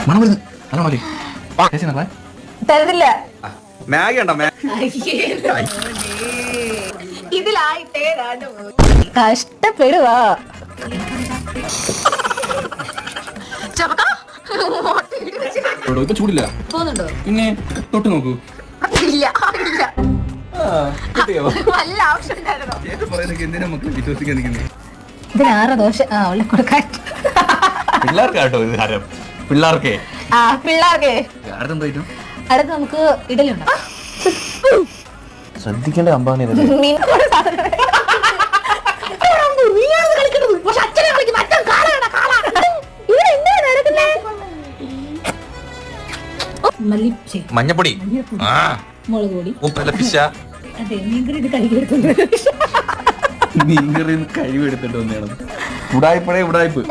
മണം വരുന്നു. നല്ല മതി. ചേച്ചി നോക്കേ. തരത്തില്ല. മാഗി ഉണ്ടോ? ഇതിലായിട്ടേ കഷ്ടപ്പെടുവാ. ഇപ്പൊ ചൂടില്ല തോന്നുന്നുണ്ടോ? പിന്നെ തൊട്ട് നോക്കൂ. ഇല്ല ഇല്ല. കിട്ടിയോ? നല്ല ആവശ്യം ഉണ്ടായിരുന്നോ? എന്തിനാ നമുക്ക് വിശ്വസിക്കാൻ? ഇതിനാറ് ദോശ ഉള്ളി കൊടുക്കാൻ. പിള്ളേർക്കാട്ടോ ഇത് ഹരം. പിള്ളേർക്കേ പിള്ളേർക്കേ. അടുത്തെന്തായിട്ടും അടുത്ത് നമുക്ക് ഇഡലുണ്ടോ? ശ്രദ്ധിക്കേണ്ട അമ്പാണ് ഇത്. മഞ്ഞപ്പൊടി, മുളക് പൊടി, ഉപ്പല്ല ഫിഷ. അതെ മീൻകറി കഴുകിയെടുത്തു. മീൻകറി കഴിവെടുത്തിട്ട് വന്നതാണ്. ഉടായ്പഴേ ഉടായ്പ്.